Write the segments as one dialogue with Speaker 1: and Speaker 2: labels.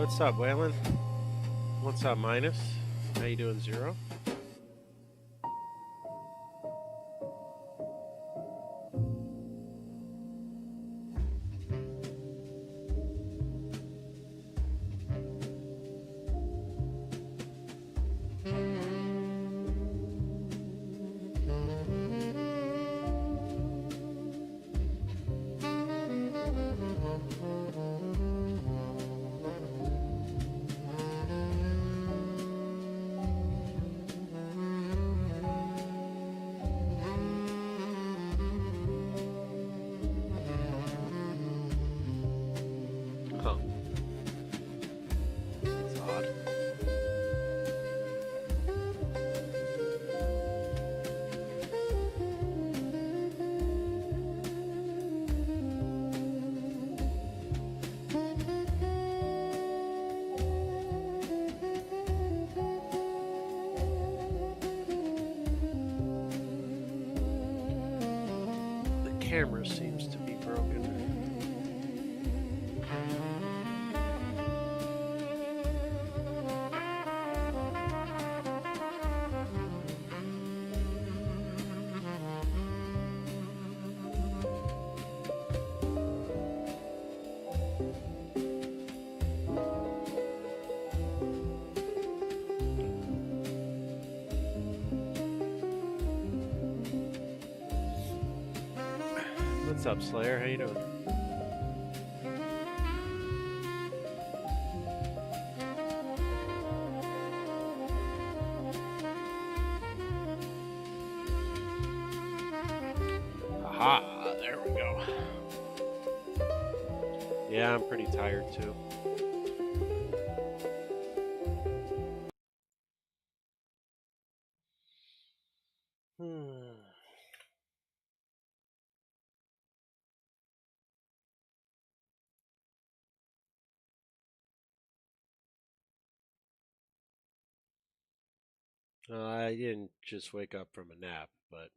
Speaker 1: What's up, Waylon? What's up, Minus? How you doing, Zero? Huh. That's odd. The camera seems to be broken. What's up, Slayer? How you doing? Aha! There we go. Yeah, I'm pretty tired too. I didn't just wake up from a nap, but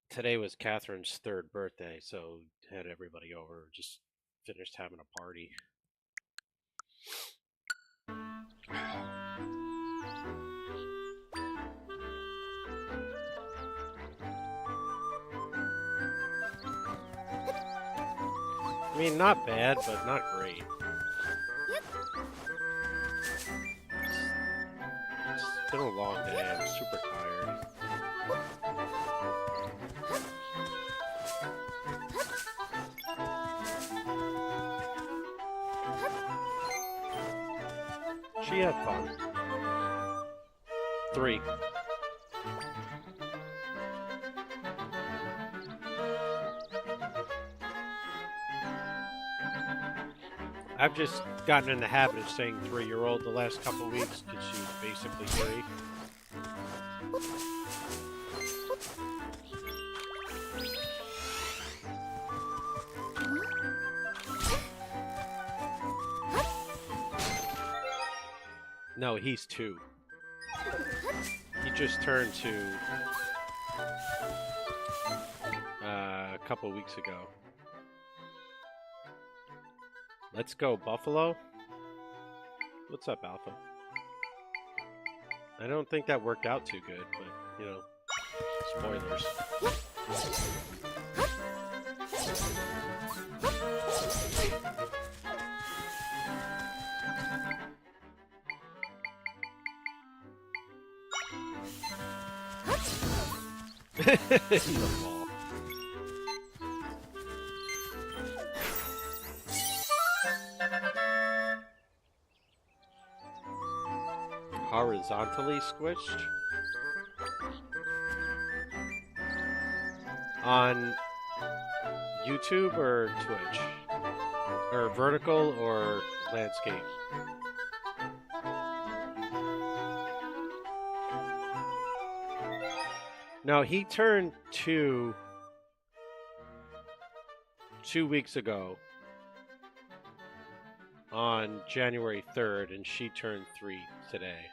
Speaker 1: today was Catherine's third birthday, so had everybody over. Just finished having a party. I mean, not bad, but not great. It's been a long day. I'm super tired. She had fun. 3. I've just gotten in the habit of saying 3-year-old the last couple weeks because she's basically 3. No, he's 2. He just turned 2 a couple weeks ago. Let's go, Buffalo. What's up, Alpha? I don't think that worked out too good, but, you know, spoilers. The ball. Horizontally squished on YouTube or Twitch, or vertical or landscape. No, he turned 2 weeks ago on January 3rd, and she turned 3 today.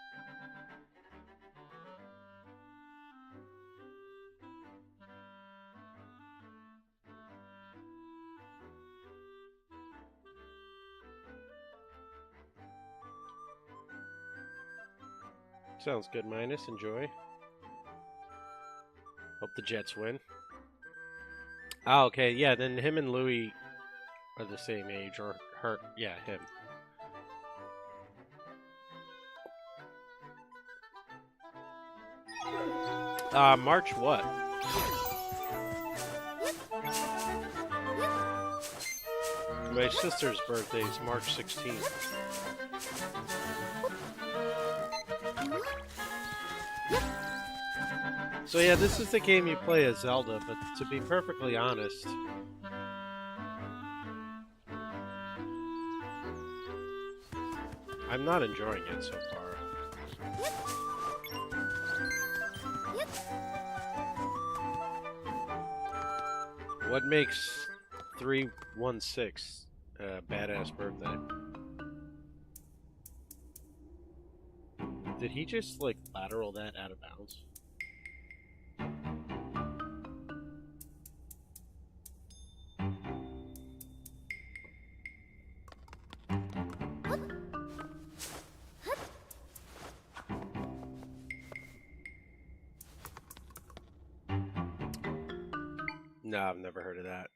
Speaker 1: Sounds good, Minus. Enjoy. Hope the Jets win. Oh, okay. Yeah, then him and Louis are the same age, or her. Yeah, him. March what? My sister's birthday is March 16th. So yeah, this is the game you play as Zelda, but to be perfectly honest, I'm not enjoying it so far. What makes 316 a badass birthday? Did he just, like, lateral that out of bounds? No, I've never heard of that.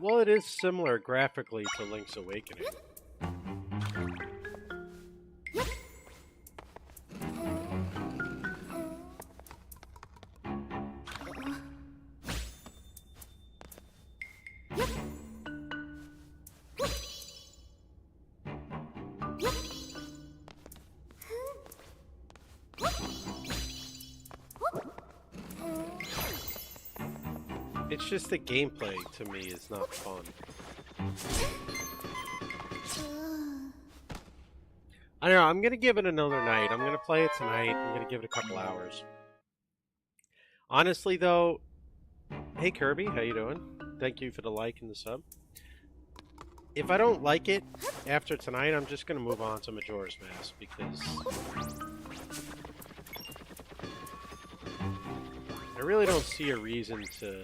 Speaker 1: Well, it is similar graphically to Link's Awakening. It's just the gameplay to me is not fun. I don't know, I'm gonna give it another night. I'm gonna play it tonight. I'm gonna give it a couple hours. Honestly though, hey Kirby, how you doing? Thank you for the like and the sub. If I don't like it after tonight, I'm just gonna move on to Majora's Mask because I really don't see a reason to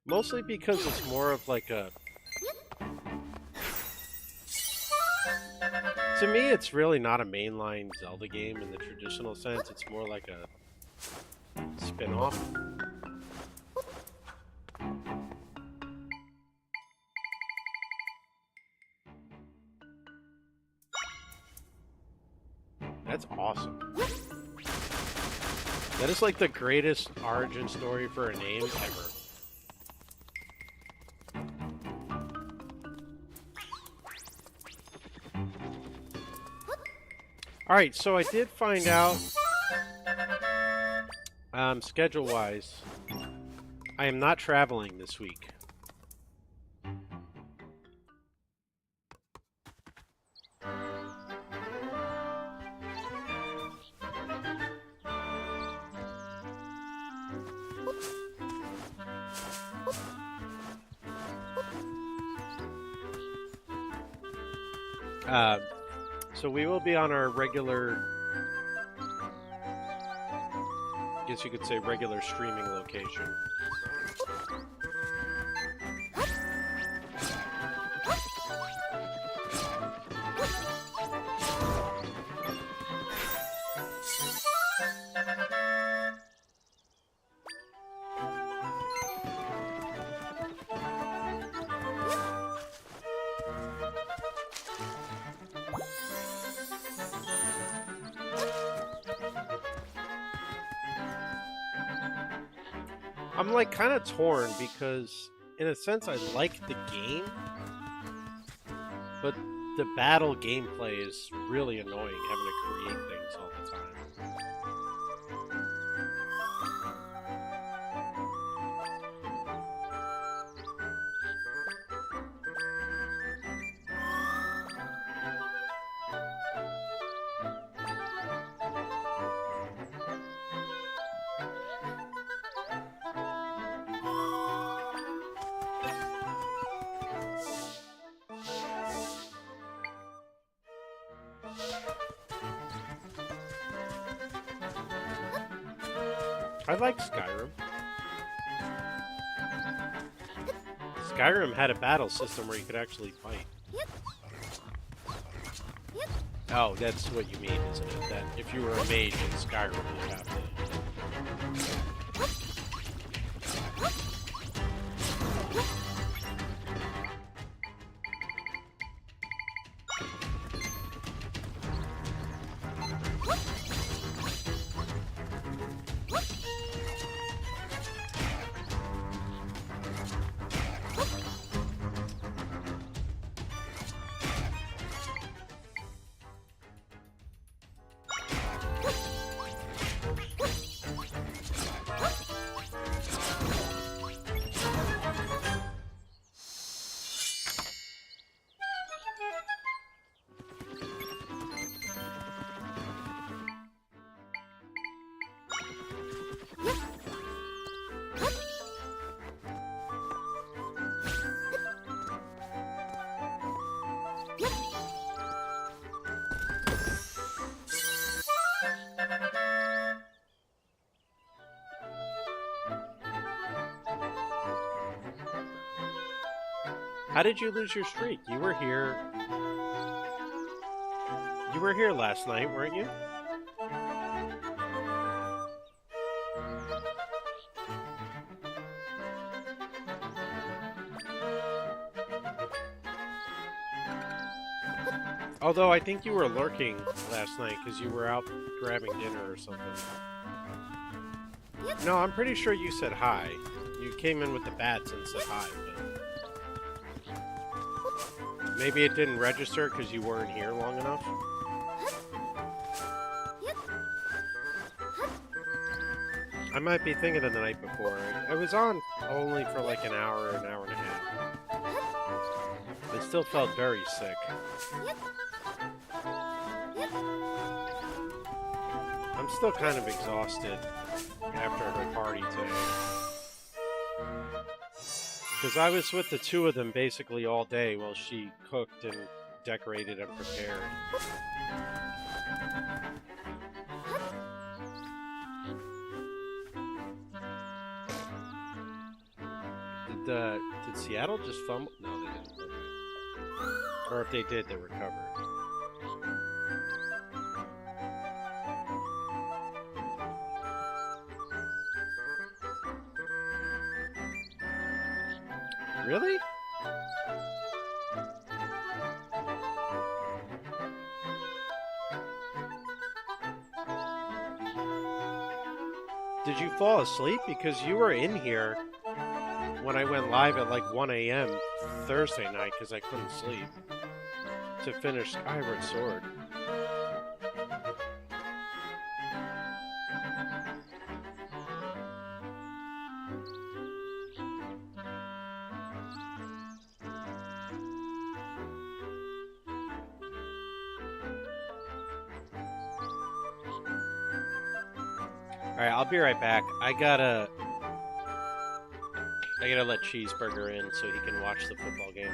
Speaker 1: mostly because it's more of like a to me it's really not a mainline Zelda game in the traditional sense. It's more like a spin-off. That's awesome. That is like the greatest origin story for a name ever. Alright, so I did find out, schedule-wise, I am not traveling this week. So we will be on our regular, I guess you could say regular streaming location. I'm like kind of torn because in a sense I like the game, but the battle gameplay is really annoying having to create things all the time. I like Skyrim. Skyrim had a battle system where you could actually fight. Oh, that's what you mean, isn't it? That if you were a mage in Skyrim, you'd have to... How did you lose your streak? You were here... You were here last night, weren't you? Although I think you were lurking last night because you were out grabbing dinner or something. No, I'm pretty sure you said hi. You came in with the bats and said hi, but... Maybe it didn't register because you weren't here long enough? I might be thinking of the night before. I was on only for like an hour and a half. I still felt very sick. I'm still kind of exhausted after her party today. Because I was with the two of them basically all day while she cooked and decorated and prepared. Did Seattle just fumble? No, they didn't. Okay. Or if they did, they recovered. Really? Did you fall asleep? Because you were in here when I went live at like 1 a.m. Thursday night because I couldn't sleep to finish Skyward Sword. Alright, I'll be right back. I gotta let Cheeseburger in so he can watch the football game.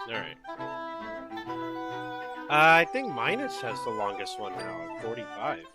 Speaker 1: Alright. I think Minus has the longest one now, at 45.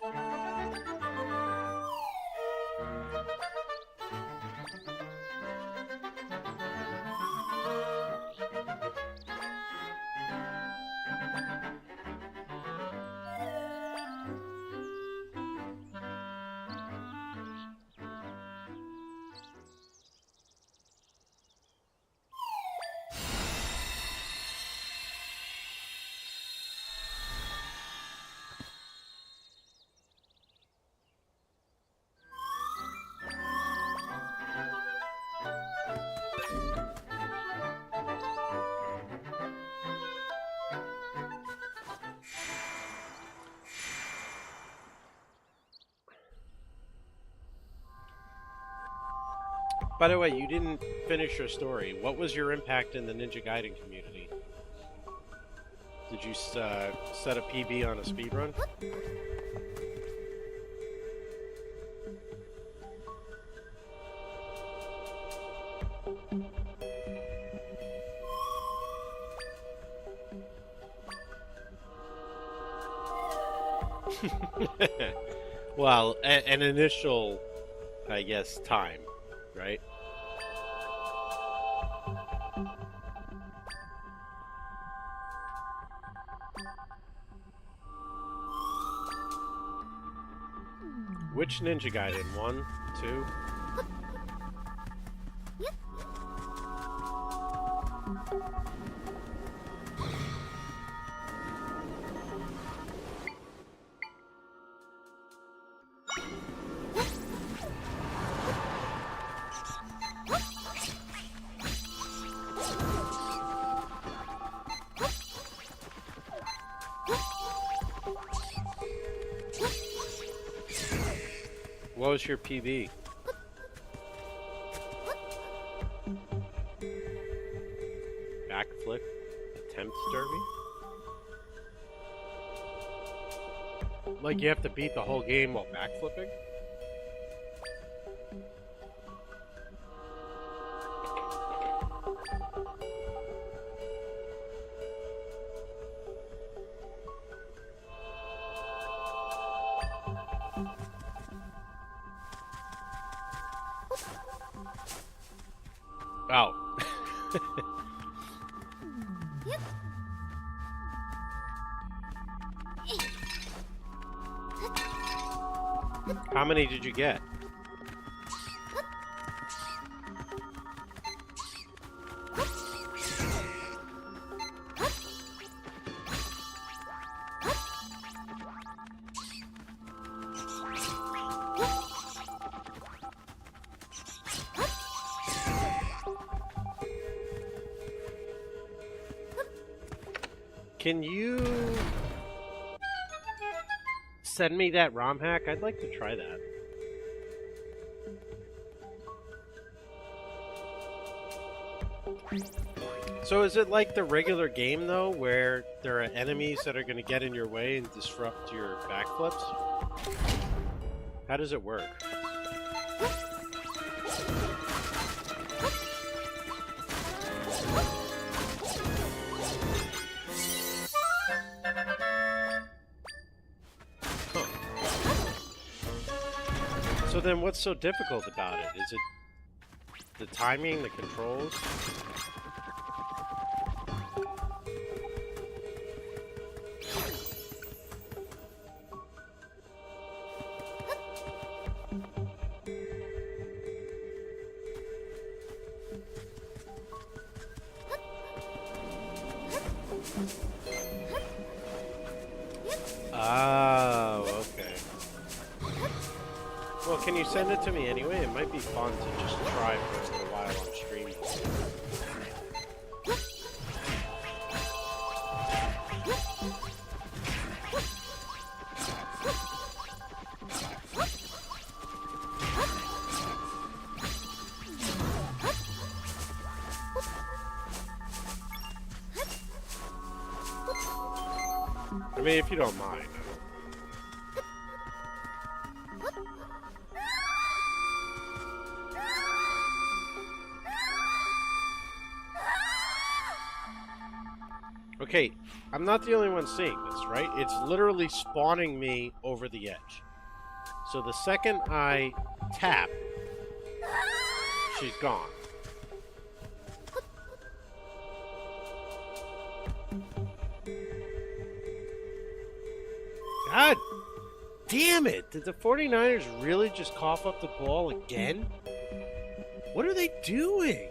Speaker 1: By the way, you didn't finish your story. What was your impact in the Ninja Gaiden community? Did you set a PB on a speedrun? Well, an initial, I guess, time, right? Which Ninja Gaiden? 1, 2? What was your PB? Backflip attempt derby? Like you have to beat the whole game while backflipping? Oh. How many did you get? Can you send me that ROM hack? I'd like to try that. So is it like the regular game, though, where there are enemies that are going to get in your way and disrupt your backflips? How does it work? So then what's so difficult about it? Is it the timing, the controls? Oh, okay. Well, can you send it to me anyway? It might be fun to just try for a little while on stream. I mean, if you don't mind. Okay, I'm not the only one seeing this, right? It's literally spawning me over the edge. So the second I tap, she's gone. God damn it! Did the 49ers really just cough up the ball again? What are they doing?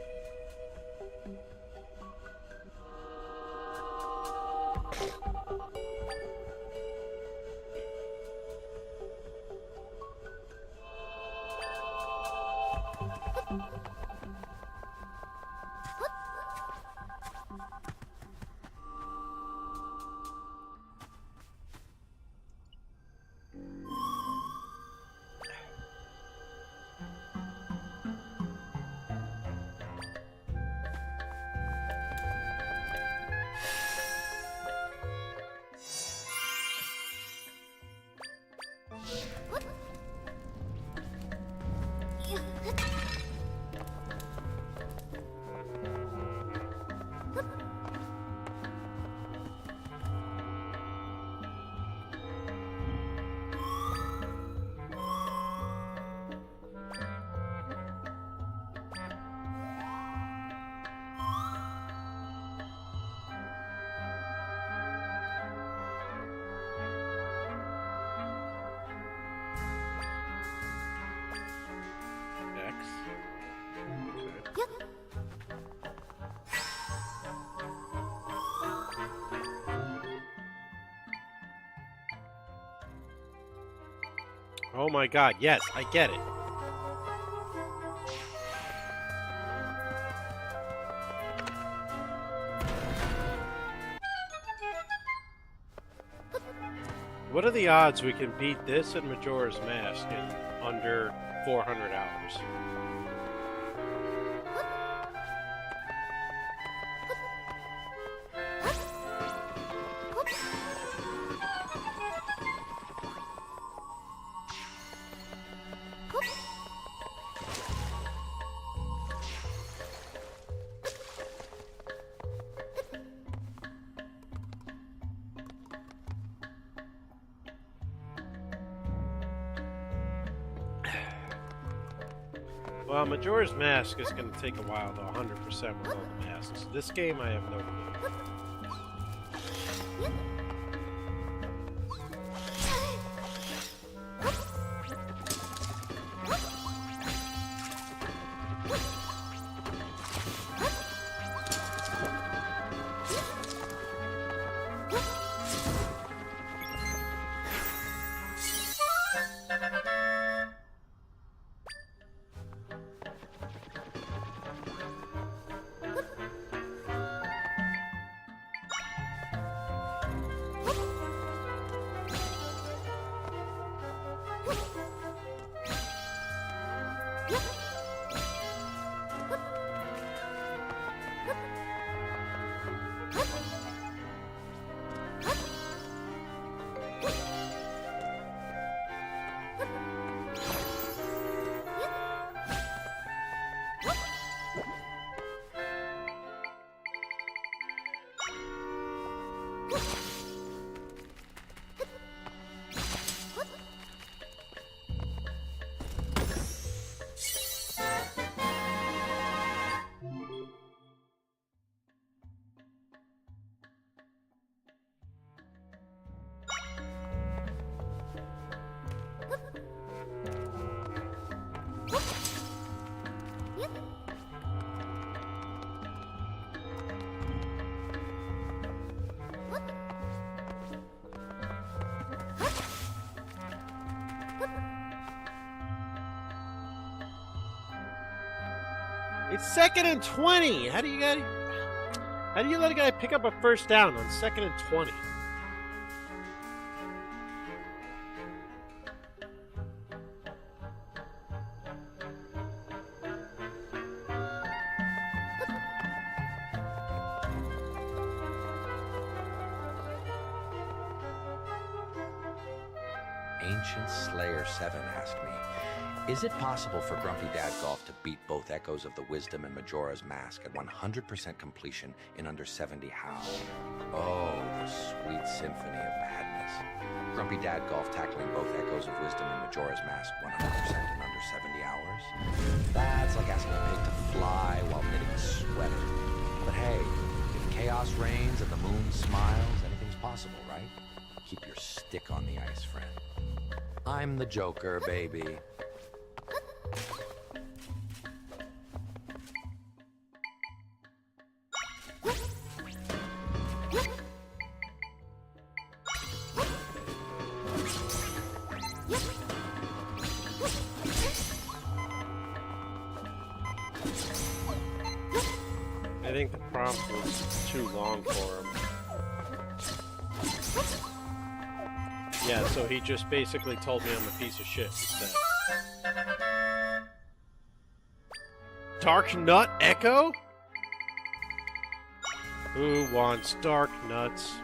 Speaker 1: Oh my god, yes, I get it. What are the odds we can beat this and Majora's Mask in under 400 hours? Well, Majora's Mask is going to take a while, though, 100% with all the masks. This game, I have no clue. It's 2nd and 20. How do you let a guy pick up a first down on 2nd and 20?
Speaker 2: Ancient Slayer 7 asked me, Is it possible for Grumpy Dad Golf to beat both echoes of the Wisdom and Majora's Mask at 100% completion in under 70 how? Oh, the sweet symphony of madness. Grumpy Dad Golf tackling both echoes of Wisdom and Majora's Mask 100% in under 70 hours? That's like asking a pig to fly while knitting a sweater. But hey, if chaos reigns and the moon smiles, anything's possible, right? Keep your stick on the ice, friend. I'm the Joker, baby.
Speaker 1: I think the prompt was too long for him. Yeah, so he just basically told me I'm a piece of shit instead. Dark Nut Echo? Who wants dark nuts?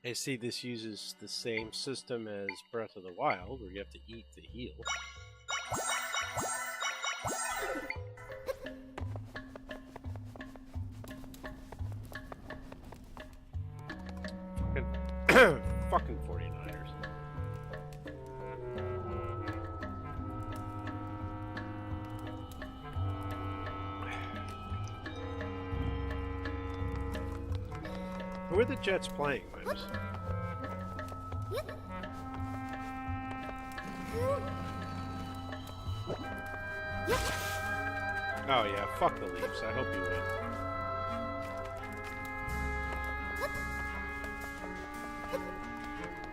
Speaker 1: I see this uses the same system as Breath of the Wild, where you have to eat to heal. Fucking 49ers. Who are the Jets playing, Mims? Oh yeah, fuck the Leafs. I hope you win.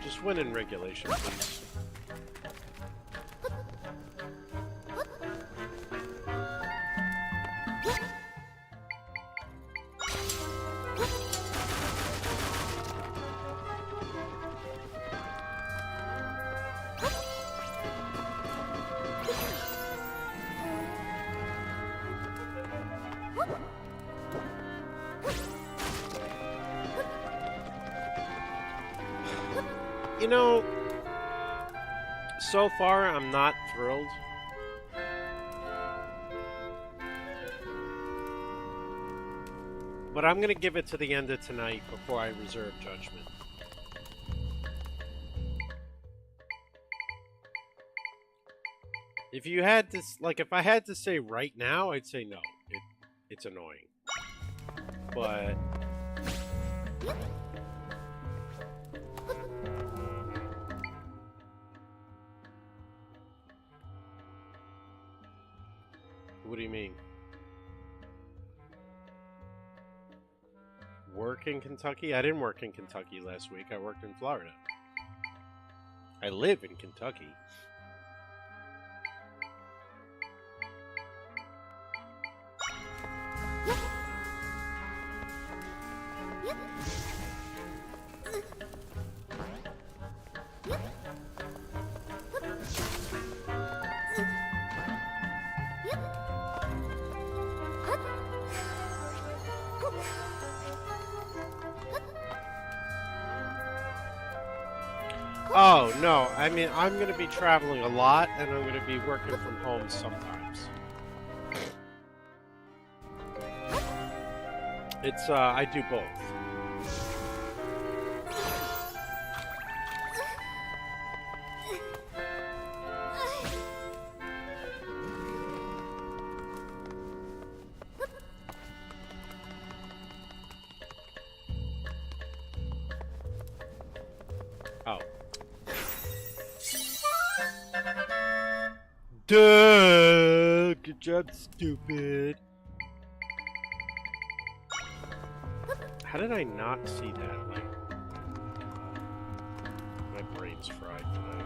Speaker 1: Just win in regulation, please. You know, so far I'm not thrilled. But I'm going to give it to the end of tonight before I reserve judgment. If you had to, like, if I had to say right now, I'd say no. It's annoying. But what do you mean? Work in Kentucky? I didn't work in Kentucky last week. I worked in Florida. I live in Kentucky. Oh, no. I mean, I'm going to be traveling a lot, and I'm going to be working from home sometimes. It's, I do both. Oh. Duh! Good job, stupid. How did I not see that? Like, my brain's fried tonight.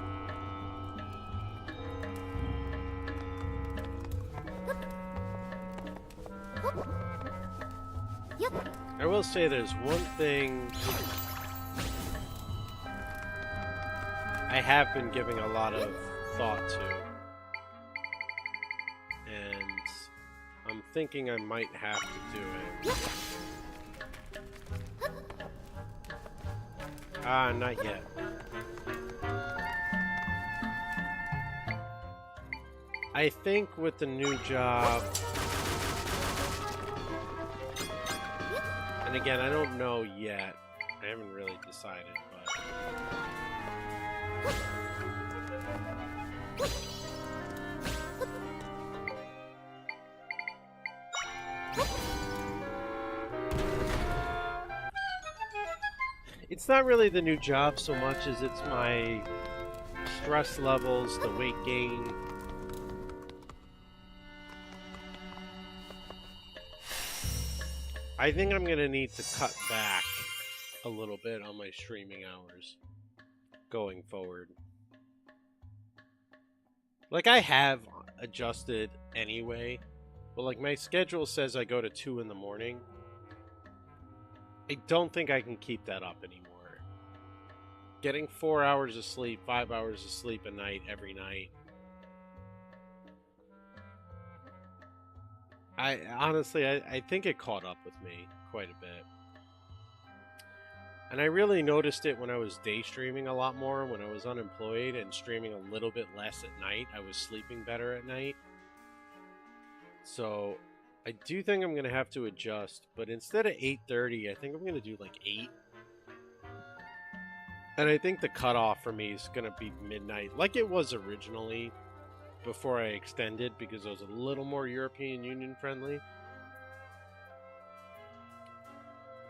Speaker 1: I will say there's one thing I have been giving a lot of thought to, and I'm thinking I might have to do it. Ah, not yet. I think with the new job, and again, I don't know yet. I haven't really decided, but it's not really the new job so much as it's my stress levels, the weight gain. I think I'm gonna need to cut back a little bit on my streaming hours going forward. Like, I have adjusted anyway, but like my schedule says I go to 2 in the morning. I don't think I can keep that up anymore. Getting 4 hours of sleep, 5 hours of sleep a night every night. I think it caught up with me quite a bit. And I really noticed it when I was day streaming a lot more, when I was unemployed and streaming a little bit less at night. I was sleeping better at night. So I do think I'm going to have to adjust, but instead of 8:30, I think I'm going to do like 8. And I think the cutoff for me is going to be midnight, like it was originally, before I extended, because I was a little more European Union friendly.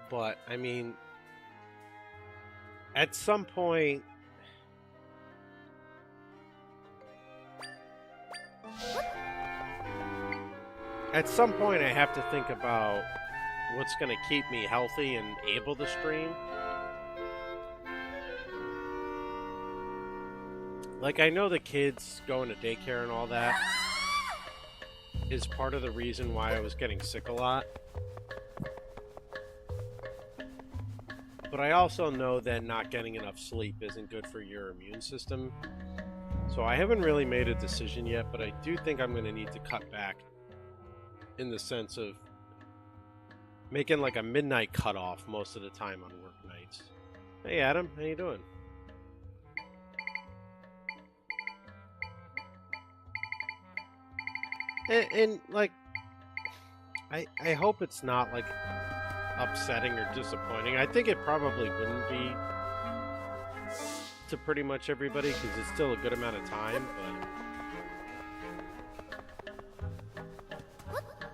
Speaker 1: But, I mean, at some point, I have to think about what's going to keep me healthy and able to stream. Like, I know the kids going to daycare and all that is part of the reason why I was getting sick a lot. But I also know that not getting enough sleep isn't good for your immune system. So I haven't really made a decision yet, but I do think I'm going to need to cut back in the sense of making like a midnight cutoff most of the time on work nights. Hey Adam, how you doing? And like, I hope it's not like upsetting or disappointing. I think it probably wouldn't be to pretty much everybody because it's still a good amount of time, but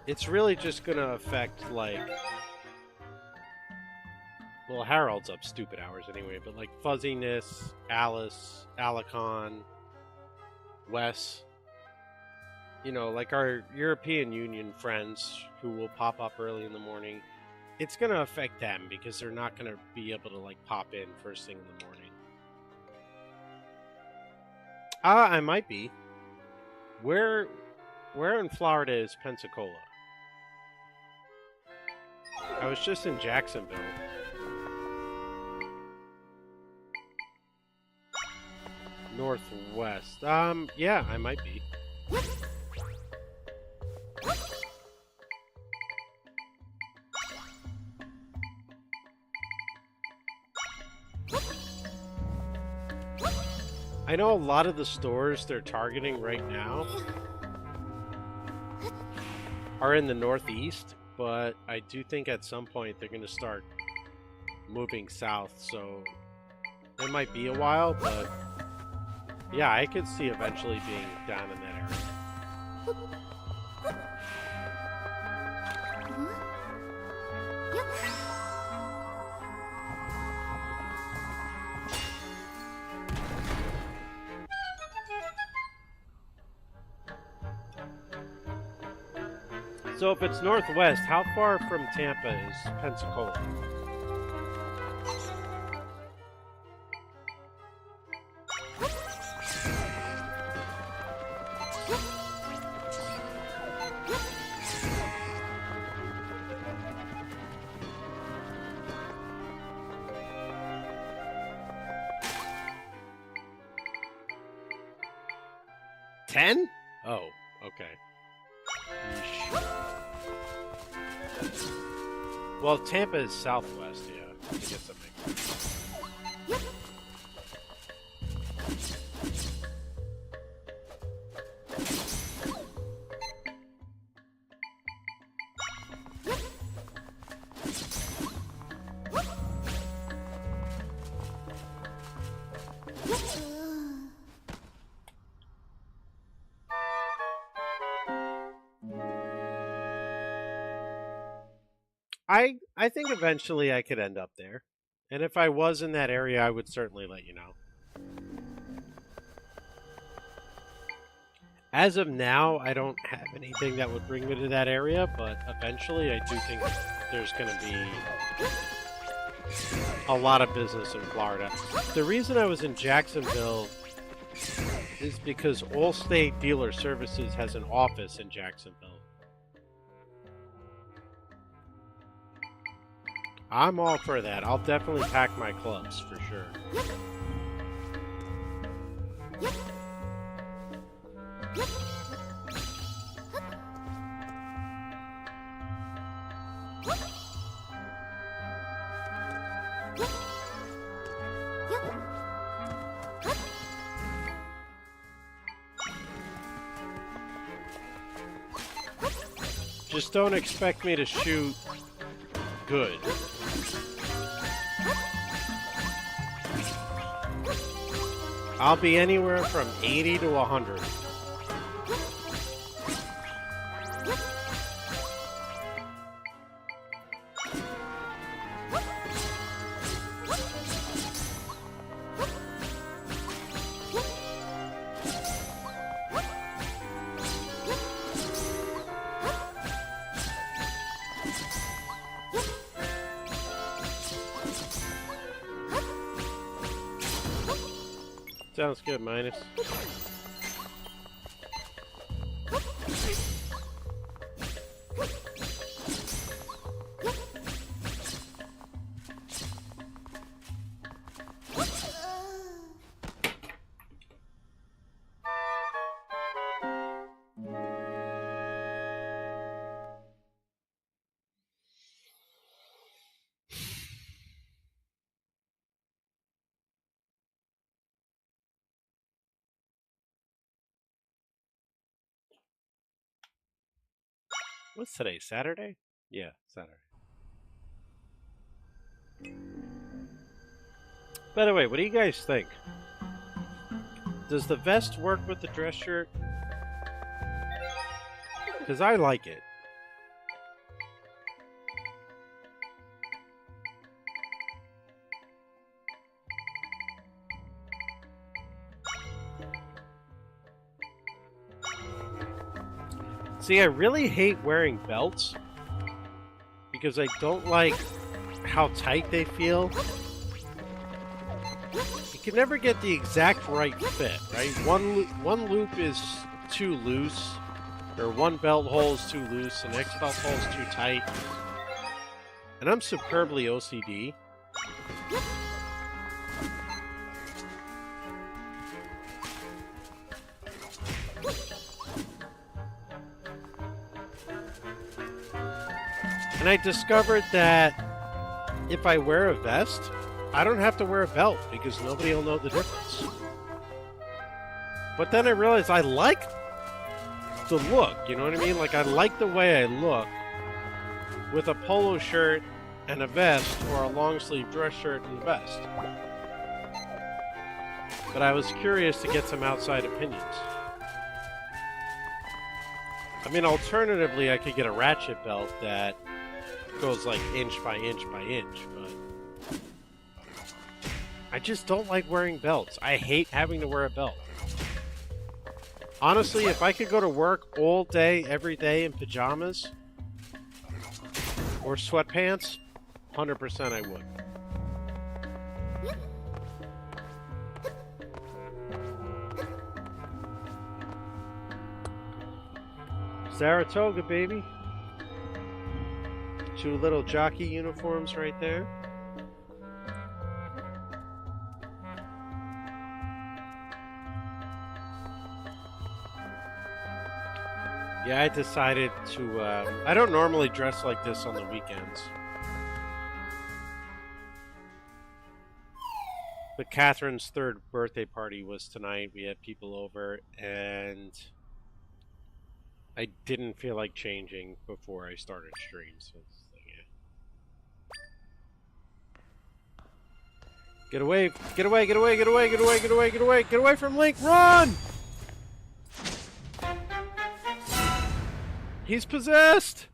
Speaker 1: it's really just gonna affect like, well, Harold's up stupid hours anyway, but like Fuzziness, Alice, Alicon, Wes. You know, like our European Union friends who will pop up early in the morning, it's going to affect them because they're not going to be able to, like, pop in first thing in the morning. I might be. Where in Florida is Pensacola? I was just in Jacksonville. Northwest. Yeah, I might be. I know a lot of the stores they're targeting right now are in the Northeast, but I do think at some point they're going to start moving south, so it might be a while, but yeah, I could see eventually being down in that area. So if it's northwest, how far from Tampa is Pensacola? 10? Oh, okay. Yeesh. Well, Tampa is southwest, yeah. I guess that makes sense. I think eventually I could end up there. And if I was in that area, I would certainly let you know. As of now, I don't have anything that would bring me to that area, but eventually I do think there's going to be a lot of business in Florida. The reason I was in Jacksonville is because Allstate Dealer Services has an office in Jacksonville. I'm all for that. I'll definitely pack my clubs for sure. Just don't expect me to shoot good. I'll be anywhere from 80 to 100. Sounds good, Minus. What's today? Saturday? Yeah, Saturday. By the way, what do you guys think? Does the vest work with the dress shirt? Because I like it. See, I really hate wearing belts because I don't like how tight they feel. You can never get the exact right fit, right? One loop is too loose, or one belt hole is too loose, the next belt hole is too tight. And I'm superbly OCD. And I discovered that if I wear a vest, I don't have to wear a belt because nobody will know the difference. But then I realized I like the look, you know what I mean? Like, I like the way I look with a polo shirt and a vest, or a long sleeve dress shirt and a vest. But I was curious to get some outside opinions. I mean, alternatively, I could get a ratchet belt that goes like inch by inch by inch, but I just don't like wearing belts. I hate having to wear a belt. Honestly, if I could go to work all day, every day in pajamas or sweatpants, 100% I would. Saratoga, baby. Two little jockey uniforms right there. Yeah, I decided to, I don't normally dress like this on the weekends. But Catherine's third birthday party was tonight. We had people over, and I didn't feel like changing before I started stream, so it's like, yeah. Get away, get away, get away, get away, get away, get away, get away, get away from Link, run! He's possessed!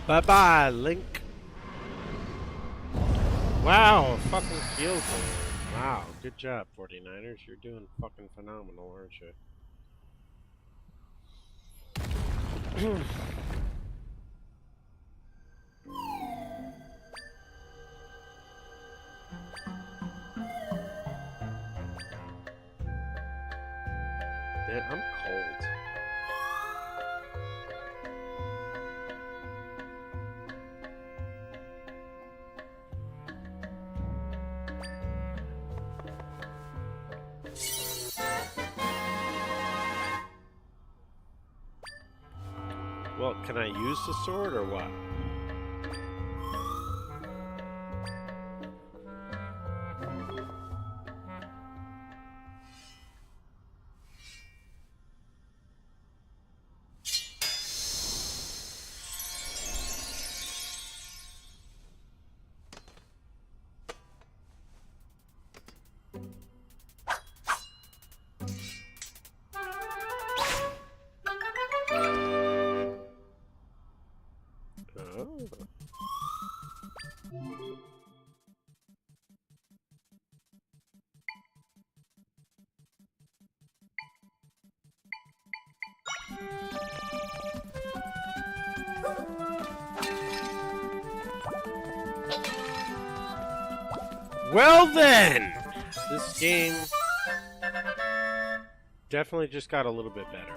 Speaker 1: Bye-bye, Link. Wow, fucking field goal. Wow, good job, 49ers. You're doing fucking phenomenal, aren't you? Man, I'm cold. Well, can I use the sword or what? Well then, this game definitely just got a little bit better.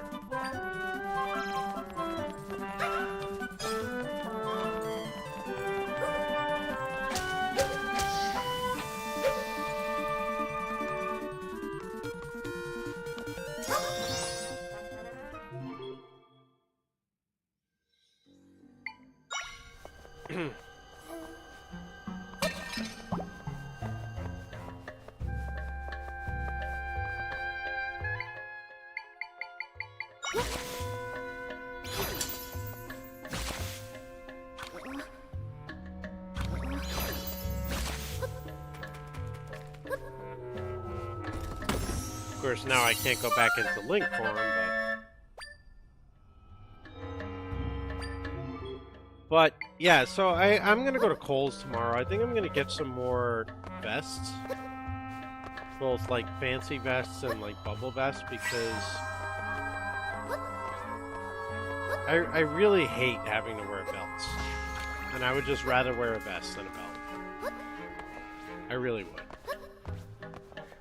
Speaker 1: Of course, now I can't go back into Link form, but yeah, so I'm gonna go to Kohl's tomorrow. I think I'm gonna get some more vests, both like fancy vests and like bubble vests, because I really hate having to wear belts. And I would just rather wear a vest than a belt. I really would.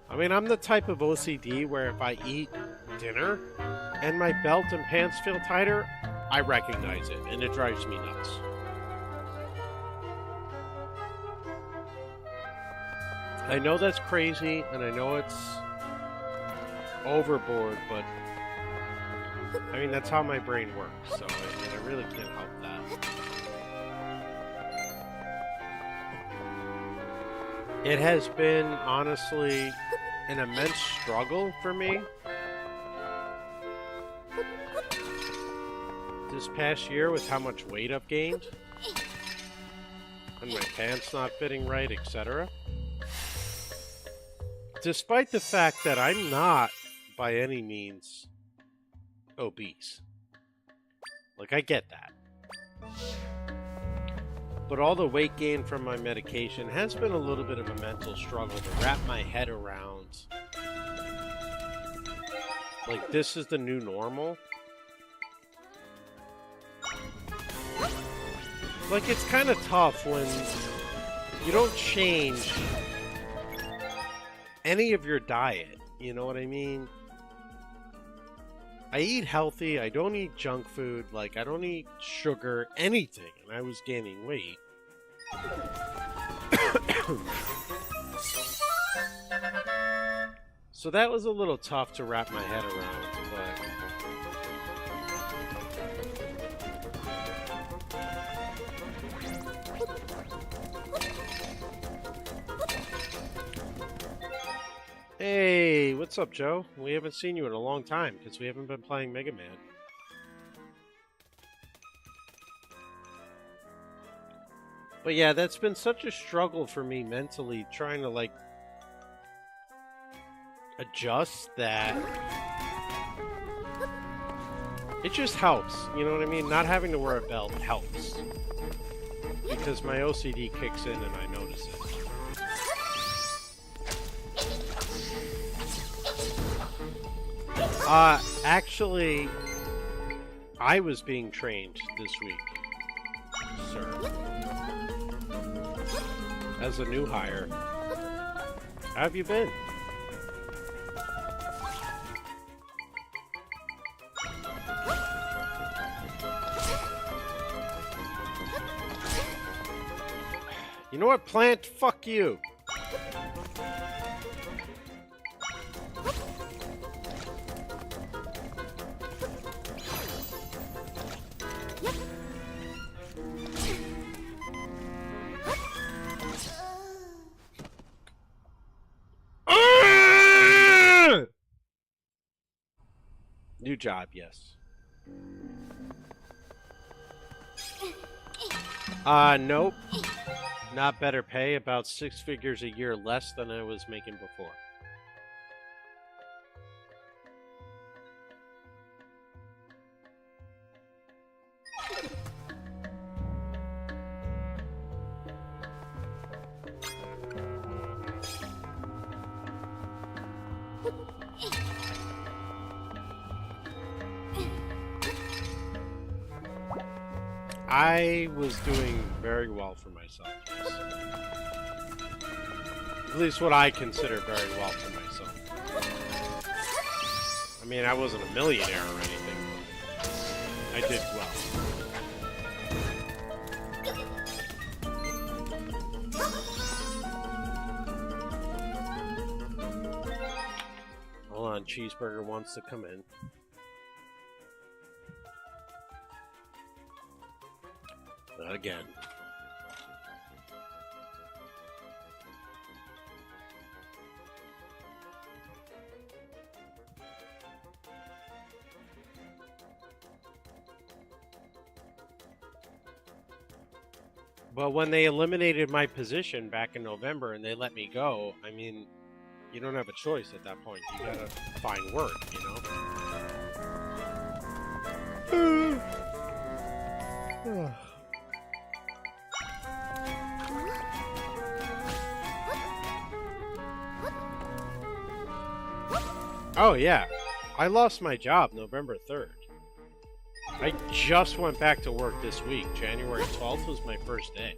Speaker 1: I mean, I'm the type of OCD where if I eat dinner and my belt and pants feel tighter, I recognize it, and it drives me nuts. I know that's crazy, and I know it's overboard, but I mean, that's how my brain works, so I mean, I really can't help that. It has been, honestly, an immense struggle for me this past year with how much weight I've gained and my pants not fitting right, etc. Despite the fact that I'm not by any means obese. Like, I get that. But all the weight gain from my medication has been a little bit of a mental struggle to wrap my head around. Like, this is the new normal. Like, it's kind of tough when you don't change any of your diet. You know what I mean? I eat healthy. I don't eat junk food. Like, I don't eat sugar, anything. And I was gaining weight. So that was a little tough to wrap my head around, but hey, what's up, Joe? We haven't seen you in a long time because we haven't been playing Mega Man. But yeah, that's been such a struggle for me mentally, trying to, like, adjust that. It just helps, you know what I mean? Not having to wear a belt helps. Because my OCD kicks in and I notice it. Actually, I was being trained this week, sir. As a new hire. How have you been? You know what, plant? Fuck you. New job, yes. Nope. Not better pay, about 6 figures a year less than I was making before. I was doing very well for myself, yes. At least what I consider very well for myself. I mean, I wasn't a millionaire or anything, but I did well. Hold on, Cheeseburger wants to come in. Not again. But when they eliminated my position back in November and they let me go, I mean, you don't have a choice at that point. You gotta find work, you know? Oh, yeah. I lost my job November 3rd. I just went back to work this week. January 12th was my first day.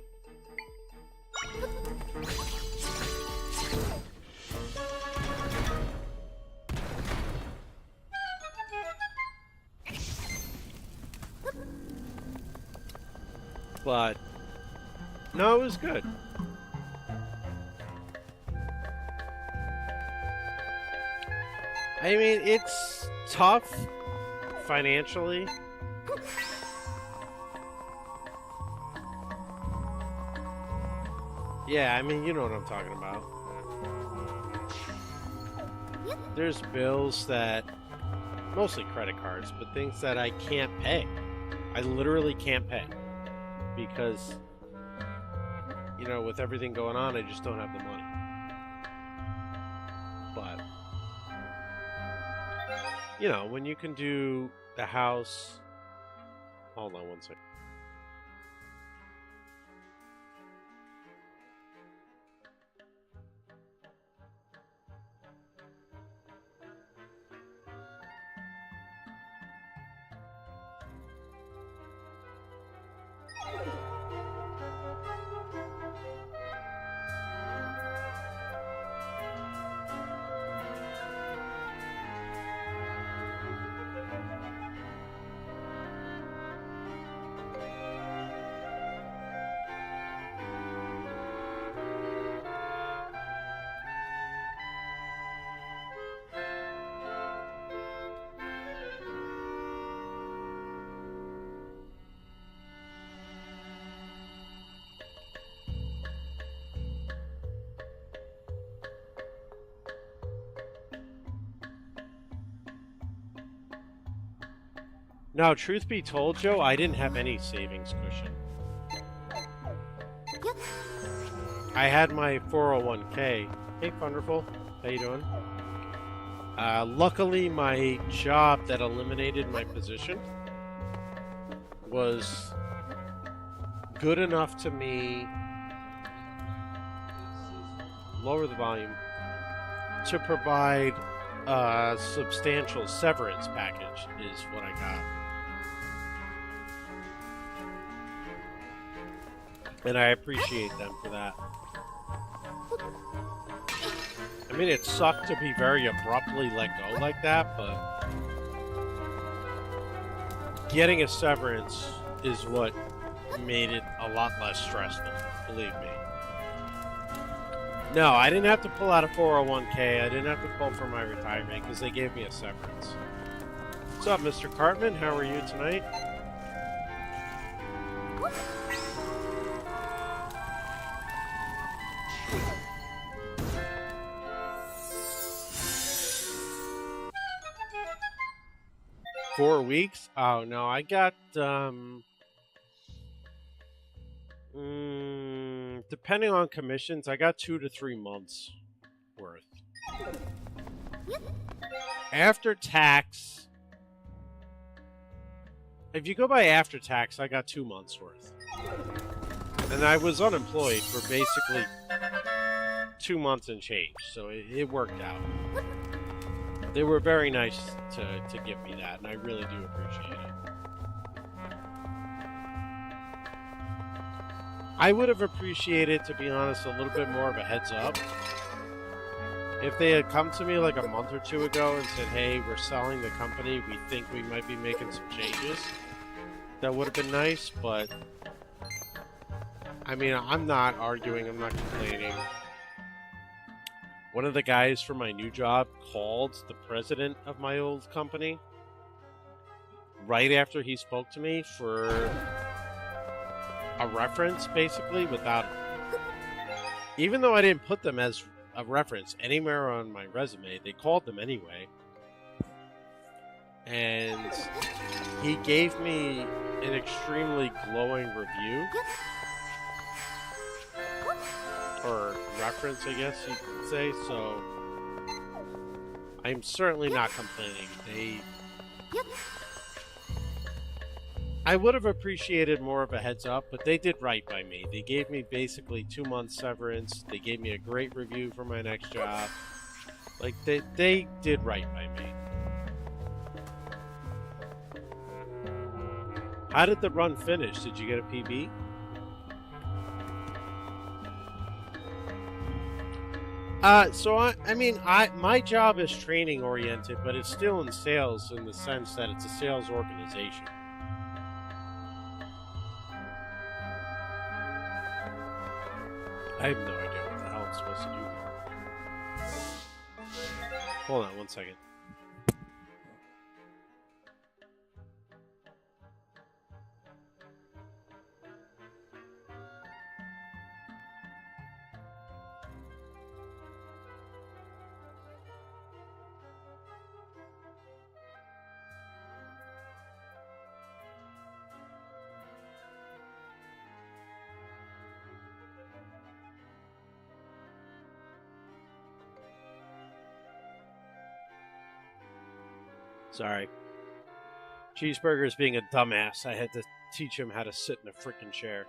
Speaker 1: But no, it was good. I mean, it's tough financially. Yeah, I mean, you know what I'm talking about. There's bills that, mostly credit cards, but things that I can't pay. I literally can't pay. Because, you know, with everything going on, I just don't have the money. But, you know, when you can do the house... Hold on one second. Now, truth be told, Joe, I didn't have any savings cushion. I had my 401k. Hey, Wonderful. How you doing? Luckily, my job that eliminated my position was good enough to me... Lower the volume. To provide a substantial severance package is what I got. And I appreciate them for that. I mean, it sucked to be very abruptly let go like that, but getting a severance is what made it a lot less stressful, believe me. No, I didn't have to pull out a 401k. I didn't have to pull for my retirement because they gave me a severance. What's up, Mr. Cartman? How are you tonight? 4 weeks? Oh, no, I got, depending on commissions, I got 2 to 3 months worth. After tax, if you go by after tax, I got 2 months worth. And I was unemployed for basically 2 months and change, so it worked out. They were very nice to give me that, and I really do appreciate it. I would have appreciated, to be honest, a little bit more of a heads up. If they had come to me like a month or two ago and said, hey, we're selling the company, we think we might be making some changes, that would have been nice, but... I mean, I'm not arguing, I'm not complaining. One of the guys from my new job called the president of my old company right after he spoke to me for a reference, basically, without... Even though I didn't put them as a reference anywhere on my resume, they called them anyway. And he gave me an extremely glowing review. Or reference, I guess you could say, so I'm certainly not complaining. I would have appreciated more of a heads up, but they did right by me. They gave me basically 2 months severance. They gave me a great review for my next job. Like, they did right by me. How did the run finish? Did you get a PB? My job is training oriented, but it's still in sales in the sense that it's a sales organization. I have no idea what the hell I'm supposed to do here. Hold on one second. Sorry. Cheeseburger's being a dumbass. I had to teach him how to sit in a freaking chair.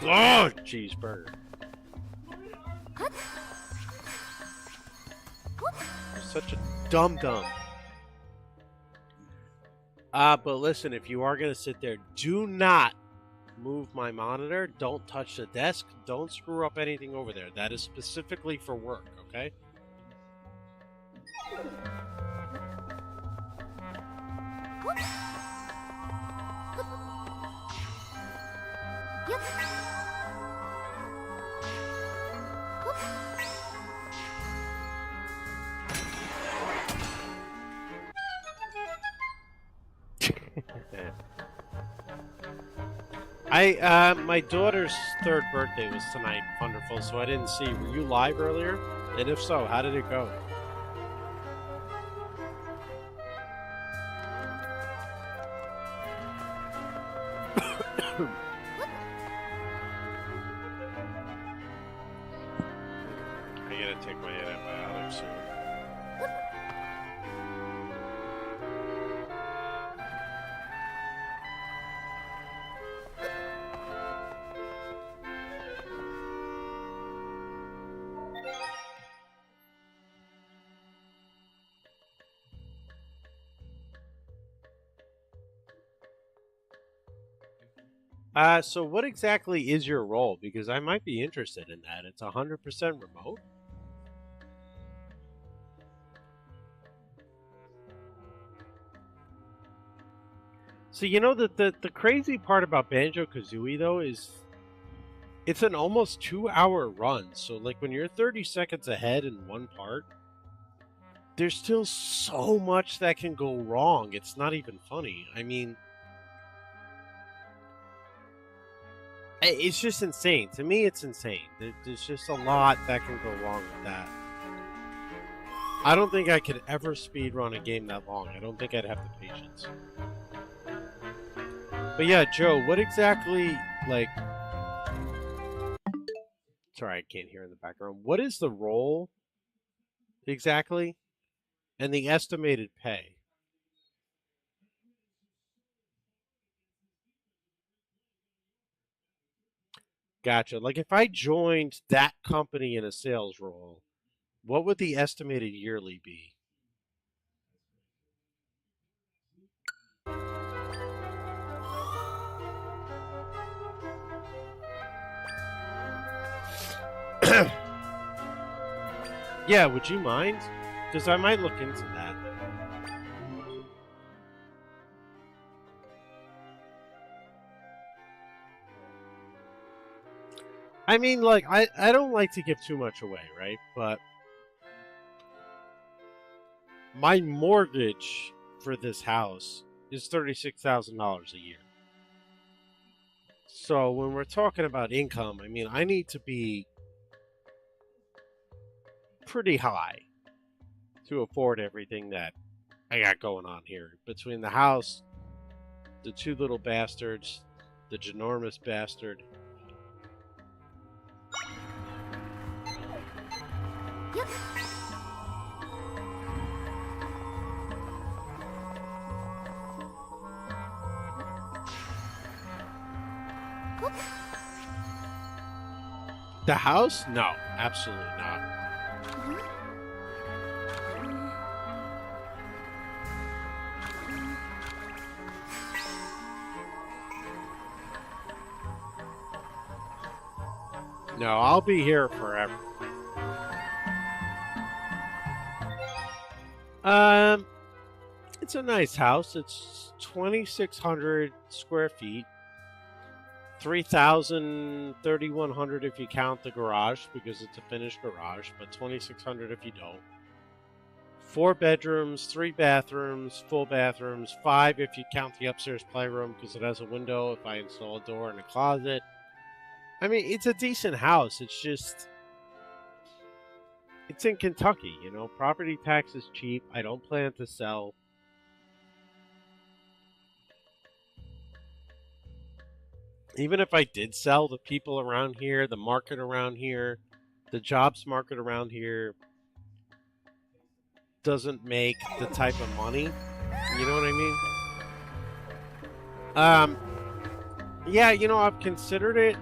Speaker 1: Oh, Cheeseburger. You're such a dum-dum. But listen, if you are going to sit there, do not move my monitor. Don't touch the desk. Don't screw up anything over there. That is specifically for work, okay? My daughter's 3rd birthday was tonight. Wonderful. So I didn't see. Were you live earlier? And if so, how did it go? I gotta take my antibiotics soon. So what exactly is your role? Because I might be interested in that. It's 100% remote. So you know that the crazy part about Banjo-Kazooie though is it's an almost 2-hour run. So like when you're 30 seconds ahead in one part, there's still so much that can go wrong. It's not even funny. I mean, it's just insane. To me, it's insane. There's just a lot that can go wrong with that. I don't think I could ever speedrun a game that long. I don't think I'd have the patience. But yeah, Joe, what exactly, like... Sorry, I can't hear in the background. What is the role exactly? And the estimated pay? Gotcha. Like if I joined that company in a sales role, what would the estimated yearly be? Yeah, would you mind? Because I might look into that. I mean, like, I don't like to give too much away, right? But my mortgage for this house is $36,000 a year. So when we're talking about income, I mean, I need to be pretty high to afford everything that I got going on here. Between the house, the 2 little bastards, the ginormous bastard. The house? No, absolutely not. No, I'll be here forever. It's a nice house. It's 2,600 square feet. 3,100 if you count the garage, because it's a finished garage, but 2,600 if you don't. 4 bedrooms, 3 bathrooms, full bathrooms, 5 if you count the upstairs playroom because it has a window if I install a door and a closet. I mean, it's a decent house. It's just, it's in Kentucky, you know. Property tax is cheap. I don't plan to sell. Even if I did sell, the people around here, the market around here, the jobs market around here doesn't make the type of money. You know what I mean? Yeah, you know, I've considered it.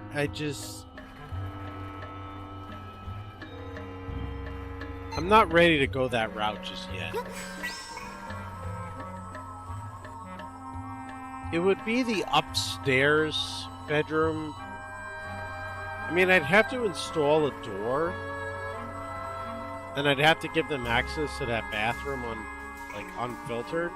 Speaker 1: I'm not ready to go that route just yet. It would be the upstairs bedroom. I mean, I'd have to install a door, and I'd have to give them access to that bathroom unfiltered.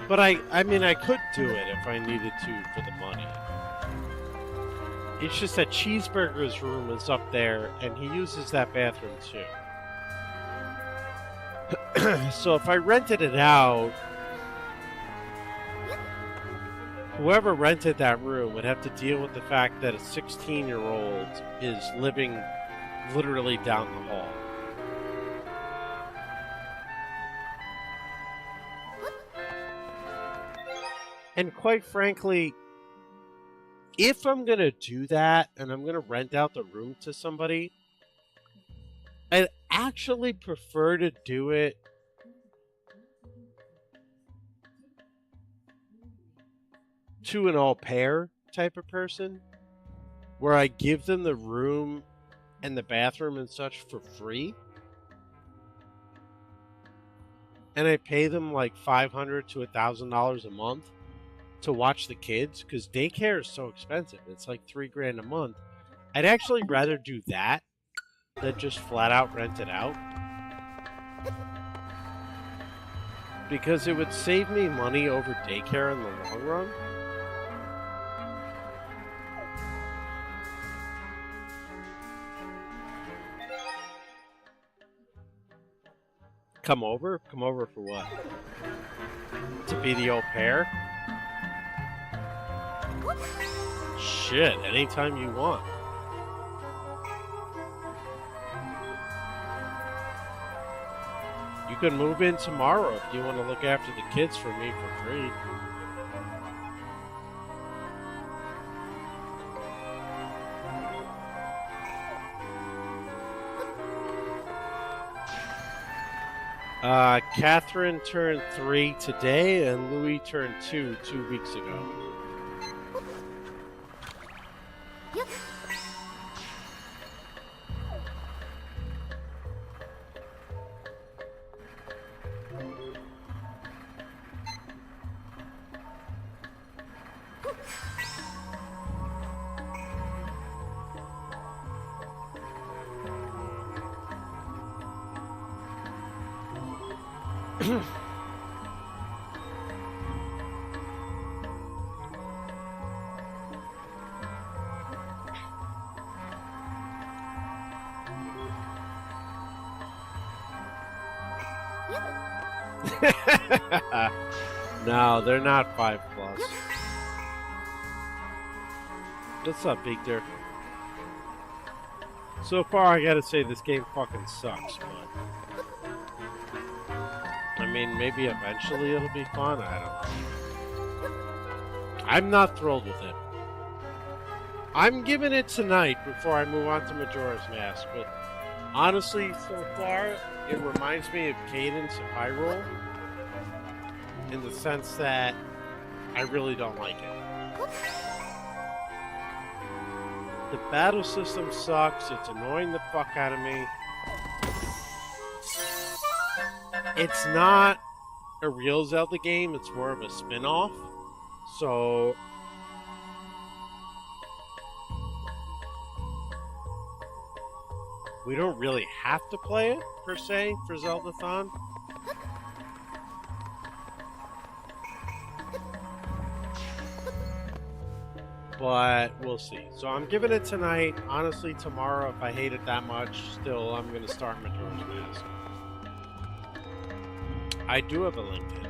Speaker 1: But I mean, I could do it if I needed to for the money. It's just that Cheeseburger's room is up there, and he uses that bathroom too. So if I rented it out, whoever rented that room would have to deal with the fact that a 16-year-old is living literally down the hall. And quite frankly, if I'm going to do that and I'm going to rent out the room to somebody, I'd actually prefer to do it to an au pair type of person, where I give them the room and the bathroom and such for free, and I pay them like $500 to $1,000 a month to watch the kids, because daycare is so expensive. It's like $3,000 a month. I'd actually rather do that than just flat out rent it out, because it would save me money over daycare in the long run. Come over? Come over for what? To be the au pair? Shit, anytime you want. You can move in tomorrow if you want to look after the kids for me for free. Catherine turned 3 today, and Louis turned 2 weeks ago. No, they're not 5+. What's up, Victor? So far, I gotta say this game fucking sucks, but I mean, maybe eventually it'll be fun. I don't know. I'm not thrilled with it. I'm giving it tonight before I move on to Majora's Mask, but honestly, so far, it reminds me of Cadence of Hyrule, in the sense that I really don't like it. The battle system sucks. It's annoying the fuck out of me. It's not a real Zelda game. It's more of a spin-off. So we don't really have to play it, per se, for Zeldathon. But we'll see. So I'm giving it tonight. Honestly, tomorrow, if I hate it that much, still, I'm going to start Majora's Mask. I do have a link in.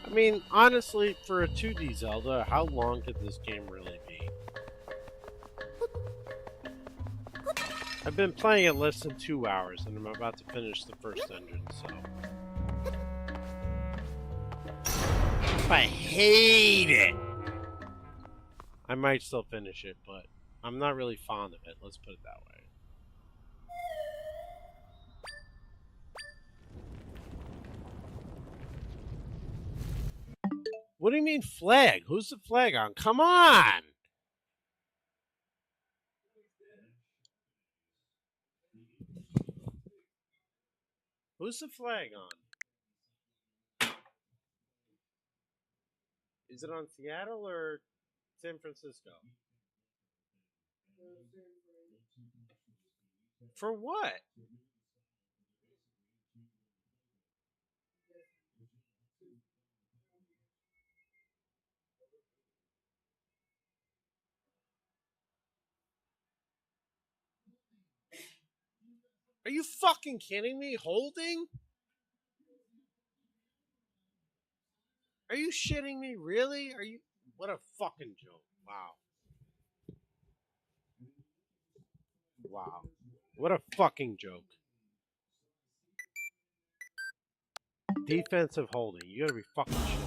Speaker 1: I mean, honestly, for a 2D Zelda, how long could this game really be? I've been playing it less than 2 hours, and I'm about to finish the first dungeon, so... I hate it! I might still finish it, but I'm not really fond of it, let's put it that way. What do you mean flag? Who's the flag on? Come on! Who's the flag on? Is it on Seattle or San Francisco? For what? Are you fucking kidding me? Holding? Are you shitting me? Really? Are you... What a fucking joke. Wow. Wow. What a fucking joke. Defensive holding. You gotta be fucking shitting me.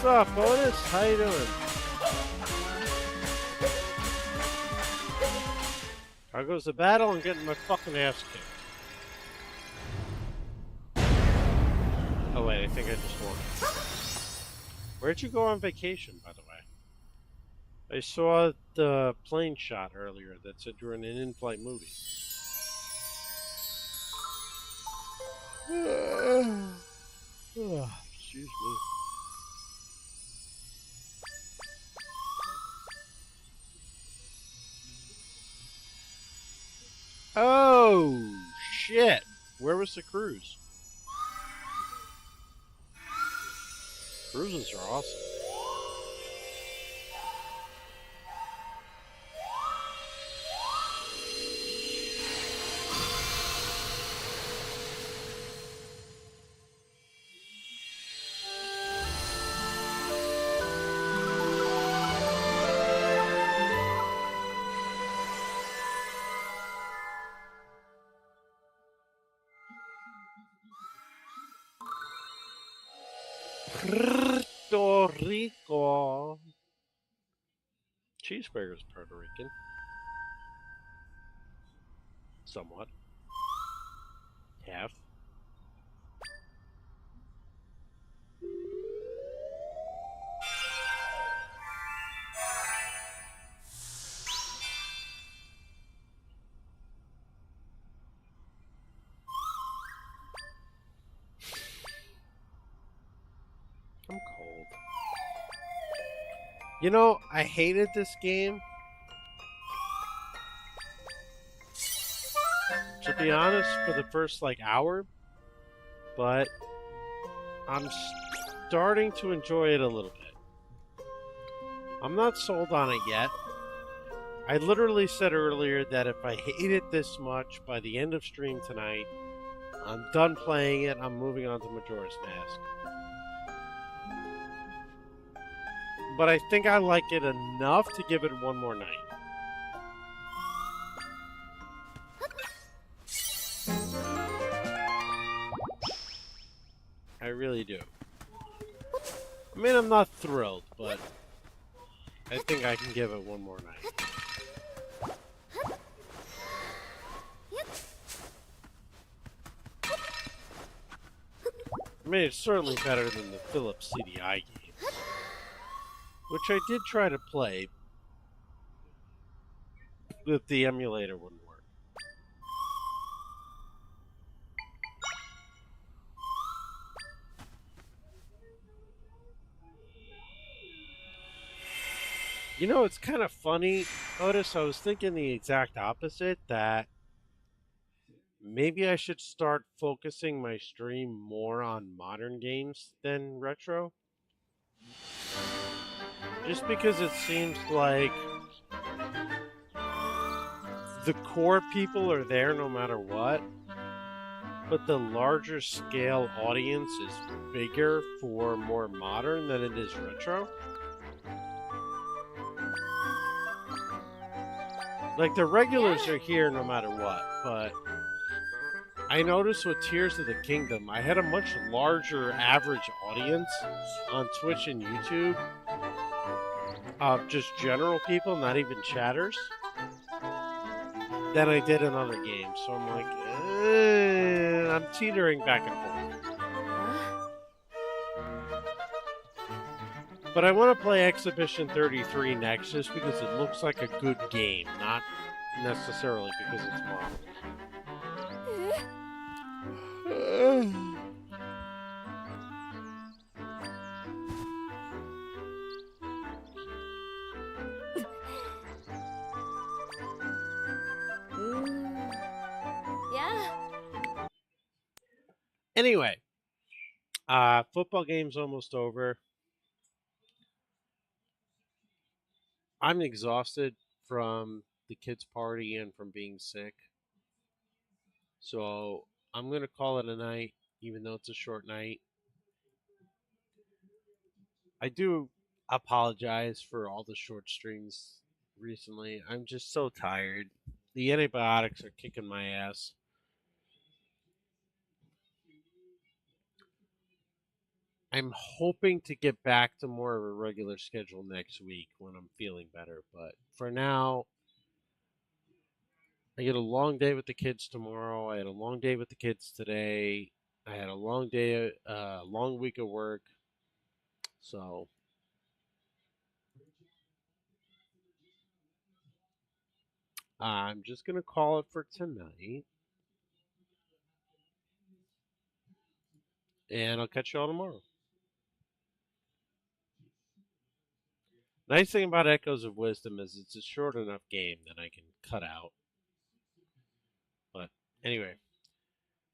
Speaker 1: up, Otis? How you doing? How goes the battle? I'm getting my fucking ass kicked. Oh wait, I think I just won. Where'd you go on vacation, by the way? I saw the plane shot earlier that said you were in an in-flight movie. Excuse me. Oh, shit. Where was the cruise? Cruises are awesome. Puerto Rico. Cheeseburger's Puerto Rican. Somewhat. Half. I'm cold. You know, I hated this game. To be honest, for the first hour, but I'm starting to enjoy it a little bit. I'm not sold on it yet. I literally said earlier that if I hate it this much by the end of stream tonight, I'm done playing it. I'm moving on to Majora's Mask. But I think I like it enough to give it one more night. I really do. I mean, I'm not thrilled, but I think I can give it one more night. I mean, it's certainly better than the Philips CDI games, which I did try to play, but the emulator wouldn't work. You know, it's kind of funny, Otis. I was thinking the exact opposite, that maybe I should start focusing my stream more on modern games than retro. Just because it seems like the core people are there no matter what, but the larger scale audience is bigger for more modern than it is retro. Like, the regulars are here no matter what, but I noticed with Tears of the Kingdom, I had a much larger average audience on Twitch and YouTube of just general people, not even chatters, than I did in other games. So I'm like, I'm teetering back and forth. But I want to play Exhibition 33 next just because it looks like a good game, not necessarily because it's Marvel.
Speaker 3: Yeah.
Speaker 1: Anyway, football game's almost over. I'm exhausted from the kids' party and from being sick. So I'm going to call it a night, even though it's a short night. I do apologize for all the short streams recently. I'm just so tired. The antibiotics are kicking my ass. I'm hoping to get back to more of a regular schedule next week when I'm feeling better. But for now, I get a long day with the kids tomorrow. I had a long day with the kids today. I had a long day, long week of work. So I'm just gonna call it for tonight, and I'll catch you all tomorrow. Nice thing about Echoes of Wisdom is it's a short enough game that I can cut out. But anyway,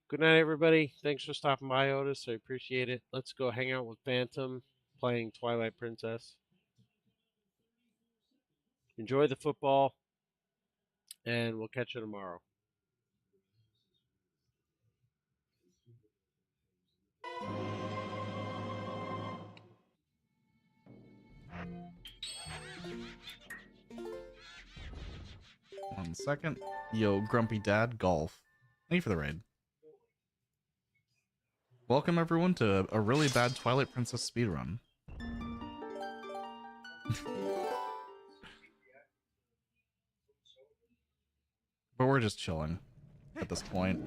Speaker 1: good night, everybody. Thanks for stopping by, Otis. I appreciate it. Let's go hang out with Phantom playing Twilight Princess. Enjoy the football, and we'll catch you tomorrow.
Speaker 3: One second. Yo, Grumpy Dad Golf. Thank you for the raid. Welcome everyone to a really bad Twilight Princess speedrun. But we're just chilling at this point.